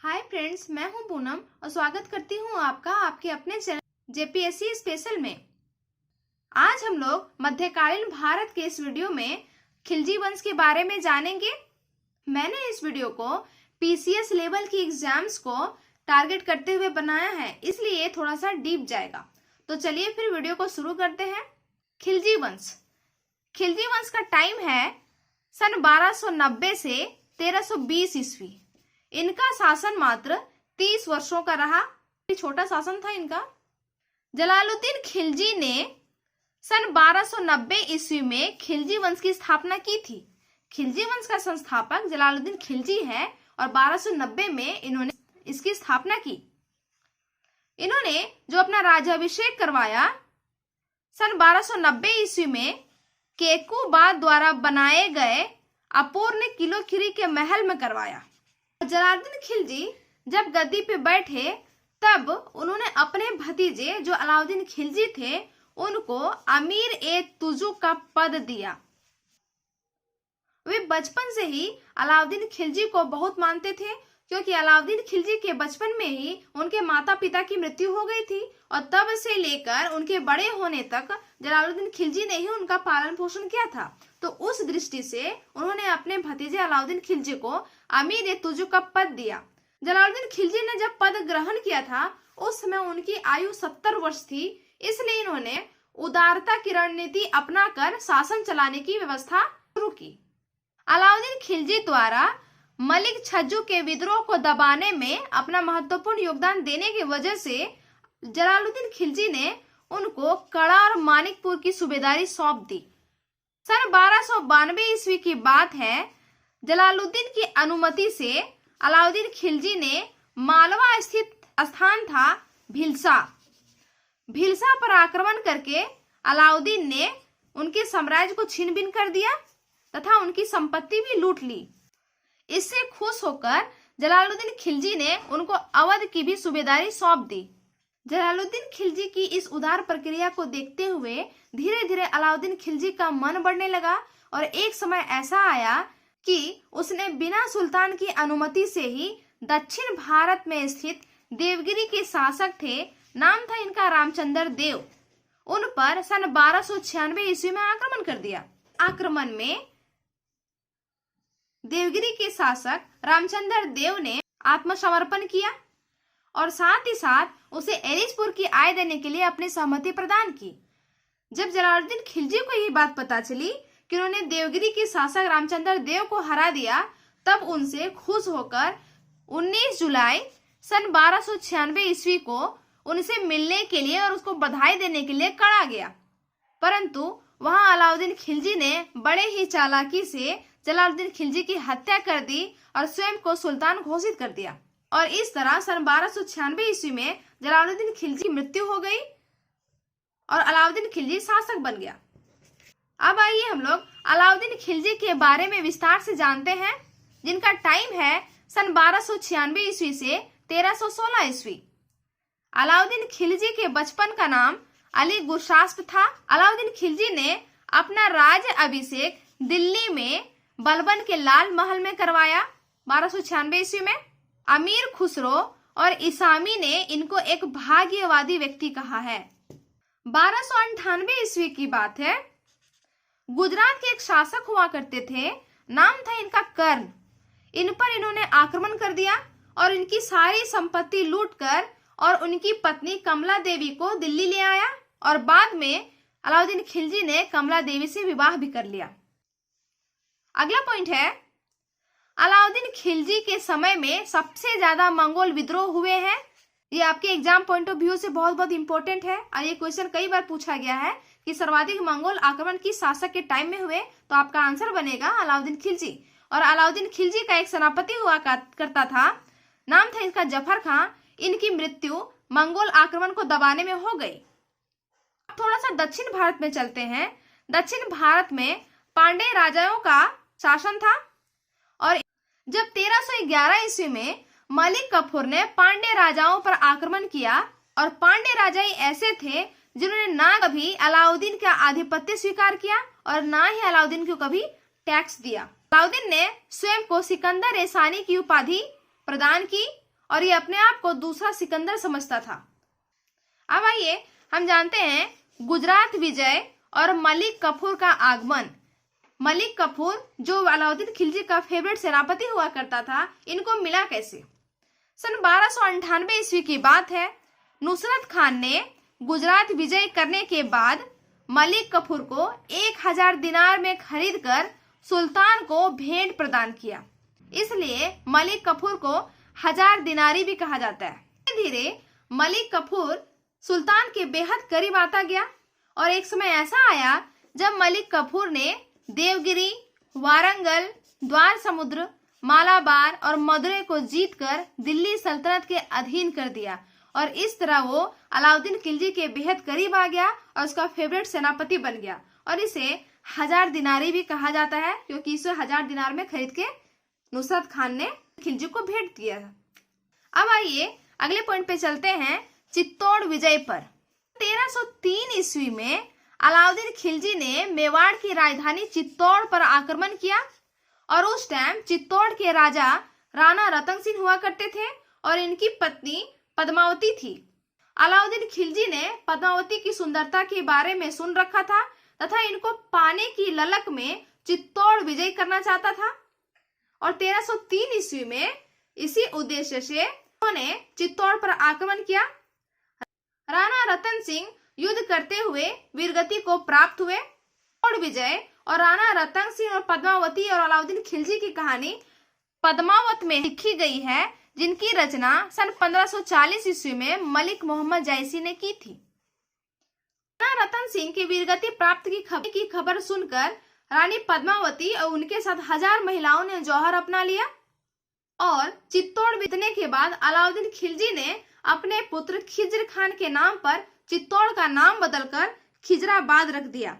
Hi friends, मैं हूं पूनम और स्वागत करती हूं आपका आपके अपने चैनल जेपीएससी स्पेशल में। आज हम लोग मध्यकालीन भारत के इस वीडियो में खिलजी वंश के बारे में जानेंगे। मैंने इस वीडियो को पीसीएस लेवल की एग्जाम्स को टारगेट करते हुए बनाया है, इसलिए थोड़ा सा डीप जाएगा। तो चलिए फिर वीडियो को शुरू करते हैं। खिलजी वंश का टाइम है सन 1290 से 1320 ईस्वी। इनका शासन मात्र 30 वर्षों का रहा। छोटा शासन था इनका। जलालुद्दीन खिलजी ने सन 1290 ईस्वी में खिलजी वंश की स्थापना की थी। खिलजी वंश का संस्थापक जलालुद्दीन खिलजी है और 1290 में इन्होंने इसकी स्थापना की। इन्होंने जो अपना राज्याभिषेक करवाया सन 1290 ईस्वी में केकुबाद द्वारा बनाए गए अपूर्ण किलोखीरी के महल में करवाया। जलालुद्दीन खिलजी जब गद्दी पे बैठे तब उन्होंने अपने भतीजे जो अलाउद्दीन खिलजी थे उनको अमीर ए तुजुक का पद दिया। वे बचपन से ही अलाउद्दीन खिलजी को बहुत मानते थे, क्योंकि अलाउद्दीन खिलजी के बचपन में ही उनके माता पिता की मृत्यु हो गई थी और तब से लेकर उनके बड़े होने तक जलालुद्दीन खिलजी ने ही उनका पालन पोषण किया था। तो उस दृष्टि से उन्होंने अपने भतीजे अलाउद्दीन खिलजी को अमीर ए तुजुक का पद दिया। जलालुद्दीन खिलजी ने जब पद ग्रहण किया था उस समय उनकी आयु 70 वर्ष थी, इसलिए इन्होंने उदारता की रणनीति अपनाकर शासन चलाने की व्यवस्था शुरू की। अलाउद्दीन खिलजी द्वारा मलिक छज्जू के विद्रोह को दबाने में अपना महत्वपूर्ण योगदान देने की वजह से जलालुद्दीन खिलजी ने उनको कड़ा और मानिकपुर की सूबेदारी सौंप दी। सन 1292 ईस्वी की बात है। जलालुद्दीन की अनुमति से अलाउद्दीन खिलजी ने मालवा स्थित स्थान था भिलसा पर आक्रमण करके अलाउद्दीन ने उनके साम्राज्य को छीन-बीन कर दिया तथा उनकी संपत्ति भी लूट ली। इससे खुश होकर जलालुद्दीन खिलजी ने उनको अवध की भी सूबेदारी सौंप दी। जलालुद्दीन खिलजी की इस उदार प्रक्रिया को देखते हुए धीरे धीरे अलाउद्दीन खिलजी का मन बढ़ने लगा और एक समय ऐसा आया कि उसने बिना सुल्तान की अनुमति से ही दक्षिण भारत में स्थित देवगिरी के शासक थे, नाम था इनका रामचंद्र देव, उन पर सन 1296 ईस्वी में आक्रमण कर दिया। आक्रमण में देवगिरी के शासक रामचंद्र देव ने आत्मसमर्पण किया और साथ ही साथ उसे एलिसपुर की आय देने के लिए अपनी सहमति प्रदान की। जब जलालुद्दीन खिलजी को यह बात पता चली कि उन्होंने देवगिरी के शासक रामचंद्र देव को हरा दिया, तब उनसे खुश होकर 19 जुलाई सन 1296 ईस्वी को उनसे मिलने के लिए और उसको बधाई देने के लिए कड़ा गया। परंतु वहां अलाउद्दीन खिलजी ने बड़े ही चालाकी से जलालुद्दीन खिलजी की हत्या कर दी और स्वयं को सुल्तान घोषित कर दिया और इस तरह सन 1296 ईस्वी में जलालुद्दीन खिलजी की मृत्यु हो गई और अलाउद्दीन खिलजी शासक बन गया। अब आइए हम लोग अलाउद्दीन खिलजी के बारे में विस्तार से जानते हैं, जिनका टाइम है सन 1296 ईस्वी से 1316 ईस्वी। अलाउद्दीन खिलजी के बचपन का नाम अली गुशास्प था। अलाउद्दीन खिलजी ने अपना राज्य अभिषेक दिल्ली में बलबन के लाल महल में करवाया 1296 ईस्वी में। अमीर खुसरो और इसामी ने इनको एक भाग्यवादी व्यक्ति कहा है। 1298 ईस्वी की बात है। गुजरात के एक शासक हुआ करते थे, नाम था इनका कर्ण। इन पर इन्होंने आक्रमण कर दिया और इनकी सारी संपत्ति लूटकर और उनकी पत्नी कमला देवी को दिल्ली ले आया और बाद में अलाउद्दीन खिलजी ने कमला देवी से विवाह भी कर लिया। अगला पॉइंट है, अलाउद्दीन खिलजी के समय में सबसे ज्यादा मंगोल विद्रोह हुए हैं। ये आपके एग्जाम पॉइंट ऑफ व्यू से बहुत इंपॉर्टेंट है और ये क्वेश्चन कई बार पूछा गया है कि सर्वाधिक मंगोल आक्रमण किस शासक के टाइम में हुए, तो आपका आंसर बनेगा अलाउद्दीन खिलजी। और अलाउद्दीन खिलजी का एक सेनापति हुआ करता था, नाम था इसका जफर खां। इनकी मृत्यु मंगोल आक्रमण को दबाने में हो गई। थोड़ा सा दक्षिण भारत में चलते हैं। दक्षिण भारत में पांडे राजाओं का शासन था और जब 1311 ईस्वी में मलिक कफूर ने पांडे राजाओं पर आक्रमण किया और पांडे राजा ऐसे थे जिन्होंने ना कभी अलाउद्दीन का आधिपत्य स्वीकार किया और ना ही अलाउद्दीन को कभी टैक्स दिया। अलाउद्दीन ने स्वयं को सिकंदर एसानी की उपाधि प्रदान की और ये अपने आप को दूसरा सिकंदर समझता था। अब आइए हम जानते हैं गुजरात विजय और मलिक कफूर का आगमन। मलिक कफूर जो अलाउद्दीन खिलजी का फेवरेट सेनापति हुआ करता था, इनको मिला कैसे? सन 1298 ईस्वी की बात है। नुसरत खान ने गुजरात विजय करने के बाद मलिक कफूर को 1000 दिनार में खरीदकर सुल्तान को भेंट प्रदान किया, इसलिए मलिक कफूर को 1000 दिनारी भी कहा जाता है। धीरे धीरे मलिक कफूर सुल्तान के बेहद करीब आता गया और एक समय ऐसा आया जब मलिक कफूर ने देवगिरी, वारंगल, द्वार समुद्र, मालाबार और मदुरै को जीतकर दिल्ली सल्तनत के अधीन कर दिया और इस तरह वो अलाउद्दीन खिलजी के बेहद करीब आ गया और उसका फेवरेट सेनापति बन गया और इसे 1000 दिनारी भी कहा जाता है, क्योंकि इसे 1000 दिनार में खरीद के नुसरत खान ने खिलजी को भेंट दिया। अब आइए अगले पॉइंट पे चलते हैं, चित्तौड़ विजय पर। 1303 ईस्वी में अलाउद्दीन खिलजी ने मेवाड़ की राजधानी चित्तौड़ पर आक्रमण किया और उस टाइम चित्तौड़ के राजा राणा रतन सिंह हुआ करते थे और इनकी पत्नी पद्मावती थी। अलाउद्दीन खिलजी ने पद्मावती की सुंदरता के बारे में सुन रखा था तथा इनको पाने की ललक में चित्तौड़ विजय करना चाहता था और 1303 ईस्वी में इसी उद्देश्य से उन्होंने चित्तौड़ पर आक्रमण किया। राणा रतन सिंह युद्ध करते हुए वीरगति को प्राप्त हुए। चित्तौड़ विजय और राणा रतन सिंह और पद्मावती और अलाउद्दीन खिलजी की कहानी पद्मावत में लिखी गई है, जिनकी रचना सन 1540 ईस्वी में मलिक मोहम्मद जायसी ने की थी। राणा रतन सिंह की वीरगति प्राप्त की खबर सुनकर रानी पद्मावती और उनके साथ 1000 महिलाओं ने जौहर अपना लिया और चित्तौड़ जीतने के बाद अलाउद्दीन खिलजी ने अपने पुत्र खिज्र खान के नाम पर चित्तौड़ का नाम बदलकर खिजराबाद रख दिया।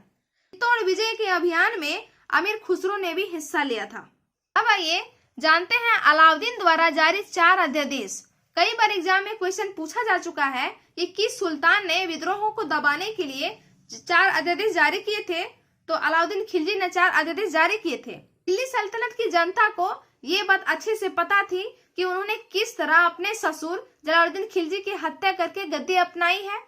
चित्तौड़ विजय के अभियान में अमीर खुसरो ने भी हिस्सा लिया था। अब आइए जानते हैं अलाउद्दीन द्वारा जारी 4 अध्यादेश। कई बार एग्जाम में क्वेश्चन पूछा जा चुका है कि किस सुल्तान ने विद्रोहों को दबाने के लिए 4 अध्यादेश जारी किए थे, तो अलाउद्दीन खिलजी ने 4 अध्यादेश जारी किए थे। दिल्ली सल्तनत की जनता को ये बात अच्छे से पता थी कि उन्होंने किस तरह अपने ससुर जलालुद्दीन खिलजी की हत्या करके गद्दी अपनाई है,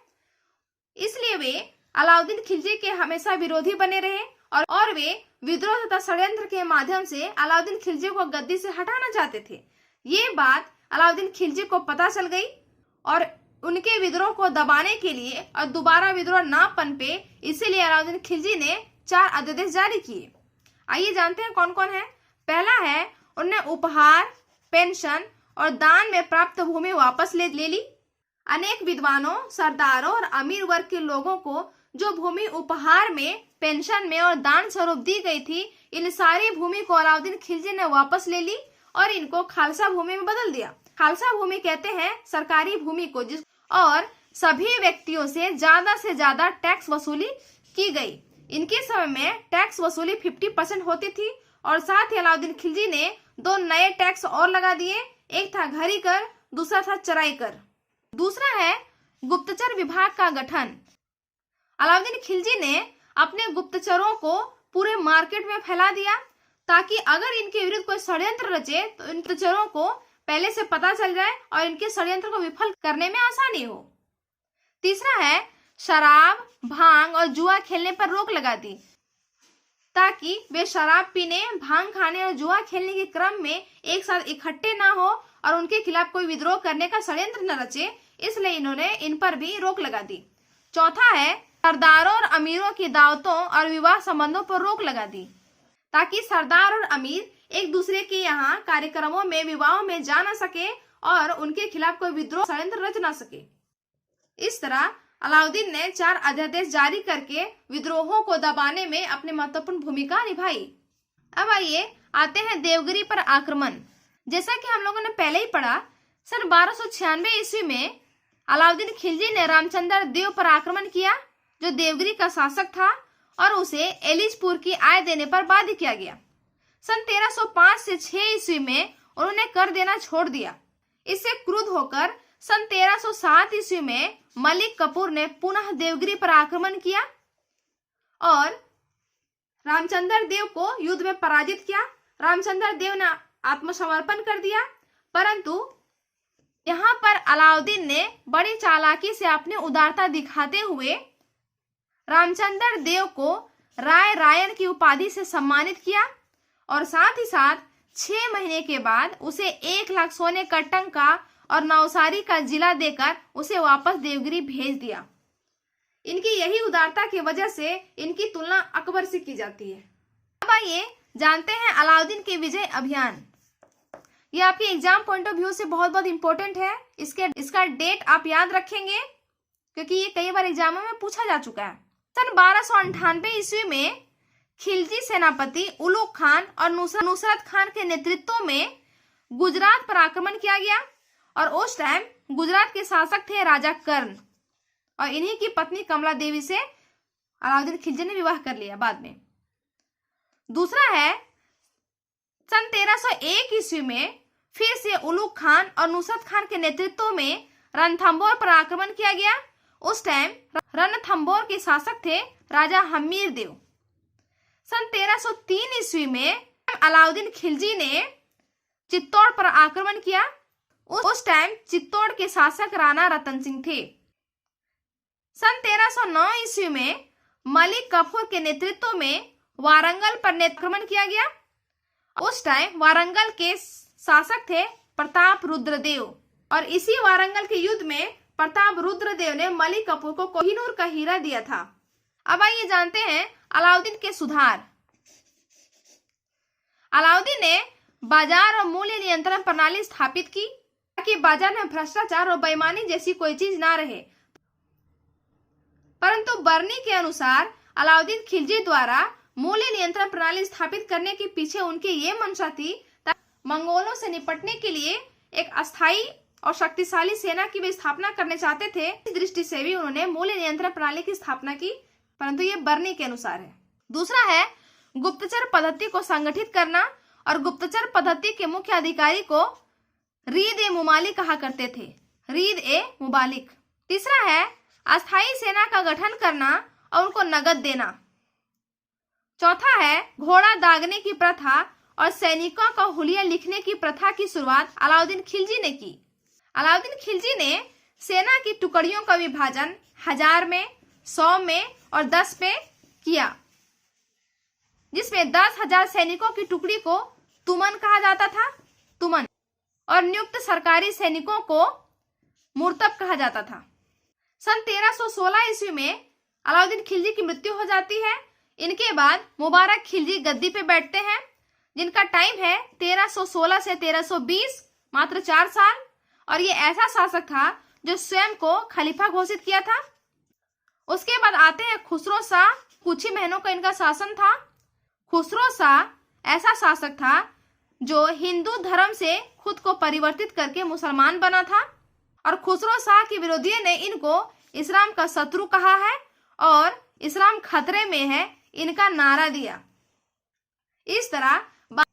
इसलिए वे अलाउद्दीन खिलजी के हमेशा विरोधी बने रहे और वे विद्रोह तथा षड्यंत्र के माध्यम से अलाउद्दीन खिलजी को गद्दी से हटाना चाहते थे। ये बात अलाउद्दीन खिलजी को पता चल गई और उनके विद्रोह को दबाने के लिए और दोबारा विद्रोह ना पनपे, इसीलिए अलाउद्दीन खिलजी ने 4 अध्यादेश जारी किए। आइए जानते हैं कौन कौन है। पहला है, उन्हें उपहार, पेंशन और दान में प्राप्त भूमि वापस ले ली। अनेक विद्वानों, सरदारों और अमीर वर्ग के लोगों को जो भूमि उपहार में, पेंशन में और दान स्वरूप दी गई थी, इन सारी भूमि को अलाउद्दीन खिलजी ने वापस ले ली और इनको खालसा भूमि में बदल दिया। खालसा भूमि कहते हैं सरकारी भूमि को, और सभी व्यक्तियों से ज्यादा टैक्स वसूली की गई। इनके समय में टैक्स वसूली 50% होती थी और साथ ही अलाउद्दीन खिलजी ने 2 नए टैक्स और लगा दिए। एक था घरी कर, दूसरा था चराई कर। दूसरा है गुप्तचर विभाग का गठन। अलाउद्दीन खिलजी ने अपने गुप्तचरों को पूरे मार्केट में फैला दिया ताकि अगर इनके विरुद्ध कोई षड्यंत्र रचे तो इन गुप्तचरों को पहले से पता चल जाए और इनके षड्यंत्र को विफल करने में आसानी हो। तीसरा है शराब, भांग और जुआ खेलने पर रोक लगा दी ताकि वे शराब पीने, भांग खाने और जुआ खेलने के क्रम में एक साथ इकट्ठे ना हो और उनके खिलाफ कोई विद्रोह करने का षड्यंत्र न रचे, इसलिए इन्होंने इन पर भी रोक लगा दी। चौथा है सरदारों और अमीरों की दावतों और विवाह संबंधों पर रोक लगा दी ताकि सरदार और अमीर एक दूसरे के यहाँ कार्यक्रमों में, विवाहों में जा न सके और उनके खिलाफ कोई विद्रोह षड्यंत्र रच न सके। इस तरह अलाउद्दीन ने 4 अध्यादेश जारी करके विद्रोहों को दबाने में अपनी महत्वपूर्ण भूमिका निभाई। अब आइए आते हैं देवगिरी पर आक्रमण। जैसा कि हम लोगों ने पहले ही पढ़ा, सन 1296 ईस्वी में अलाउद्दीन खिलजी ने रामचंद्र देव पर आक्रमण किया, जो देवगिरी का शासक था, और उसे एलिजपुर की आय देने पर बाध्य किया गया। सन 1305 से 6 ईस्वी में उन्होंने कर देना छोड़ दिया। इससे क्रुद्ध होकर सन 1307 ईस्वी में मलिक कफूर ने पुनः देवगिरी पर आक्रमण किया और रामचंद्र देव को युद्ध में पराजित किया। रामचंद्र देव ने आत्मसमर्पण कर दिया, परंतु यहाँ पर अलाउद्दीन ने बड़ी चालाकी से अपनी उदारता दिखाते हुए रामचंद्र देव को राय रायन की उपाधि से सम्मानित किया और साथ ही साथ 6 महीने के बाद उसे 1 लाख सोने का टंका और नवसारी का जिला देकर उसे वापस देवगिरी भेज दिया। इनकी यही उदारता की वजह से इनकी तुलना अकबर से की जाती है। अब आइए जानते हैं अलाउद्दीन के विजय अभियान। ये आपके एग्जाम पॉइंट ऑफ व्यू से बहुत इंपॉर्टेंट है। इसका डेट आप याद रखेंगे क्योंकि ये कई बार एग्जामों में पूछा जा चुका है। सन 1298 ईस्वी में खिलजी सेनापति उलुग खान और नुसरत खान के नेतृत्व में गुजरात पर आक्रमण किया गया और उस टाइम गुजरात के शासक थे राजा कर्ण और इन्हीं की पत्नी कमला देवी से अलाउद्दीन खिलजी ने विवाह कर लिया बाद में। दूसरा है सन 1301 ईस्वी में फिर से उलुग खान और नुसरत खान के नेतृत्व में रणथंबोर पर आक्रमण किया गया। उस टाइम रणथंबोर के शासक थे राजा हमीर देव। सन 1303 ईस्वी में अलाउद्दीन खिलजी ने चित्तौड़ पर आक्रमण किया। उस टाइम चित्तौड़ के शासक राणा रतन सिंह थे। सन 1309 ईस्वी में मलिक कफूर के नेतृत्व में वारंगल पर आक्रमण किया गया। उस टाइम वारंगल के शासक थे प्रताप रुद्रदेव और इसी वारंगल के युद्ध में प्रताप रुद्रदेव ने मलिक कफूर को कोहिनूर का हीरा दिया था। अब आइए जानते हैं अलाउद्दीन के सुधार। अलाउद्दीन ने बाजार और मूल्य नियंत्रण प्रणाली स्थापित की ताकि बाजार में भ्रष्टाचार और बेईमानी जैसी कोई चीज ना रहे। परंतु बर्नी के अनुसार अलाउद्दीन खिलजी द्वारा मूल्य नियंत्रण प्रणाली स्थापित करने के पीछे उनकी ये मंशा थी ताकि मंगोलों से निपटने के लिए एक अस्थायी और शक्तिशाली सेना की भी स्थापना करने चाहते थे। इस दृष्टि से भी उन्होंने मूल्य नियंत्रण प्रणाली की स्थापना की, परंतु ये बर्नी के अनुसार है। दूसरा है गुप्तचर पद्धति को संगठित करना और गुप्तचर पद्धति के मुख्य अधिकारी को रीद ए मुमालिक कहा करते थे, रीद ए मुबालिक। तीसरा है अस्थायी सेना का गठन करना और उनको नगद देना। चौथा है घोड़ा दागने की प्रथा और सैनिकों का हुलिया लिखने की प्रथा की शुरुआत अलाउद्दीन खिलजी ने की। अलाउद्दीन खिलजी ने सेना की टुकड़ियों का विभाजन 1000 में, 100 में और 10 में किया, जिसमें 10,000 सैनिकों की टुकड़ी को तुमन कहा जाता था, तुमन, और नियुक्त सरकारी सैनिकों को मुर्तब कहा जाता था। सन 1316 ईस्वी में अलाउद्दीन खिलजी की मृत्यु हो जाती है। इनके बाद मुबारक खिलजी गद्दी पे बैठते हैं, जिनका टाइम है 1316 से 1320, मात्र 4 साल। और ये ऐसा शासक था जो स्वयं को खलीफा घोषित किया था। उसके बाद आते हैं खुसरो शाह। कुछ ही महीनों का इनका शासन था। खुसरो शाह ऐसा शासक था जो हिंदू धर्म से खुद को परिवर्तित करके मुसलमान बना था और खुसरो शाह के विरोधियों ने इनको इस्लाम का शत्रु कहा है और इस्लाम खतरे में है इनका नारा दिया। इस तरह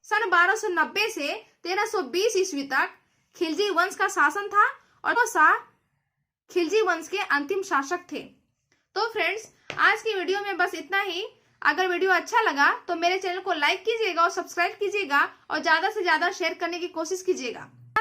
सन 1290 से 1320 ईस्वी तक खिलजी वंश का शासन था और वो शाह खिलजी वंश के अंतिम शासक थे। तो फ्रेंड्स, आज की वीडियो में बस इतना ही। अगर वीडियो अच्छा लगा तो मेरे चैनल को लाइक कीजिएगा और सब्सक्राइब कीजिएगा और ज्यादा से ज्यादा शेयर करने की कोशिश कीजिएगा।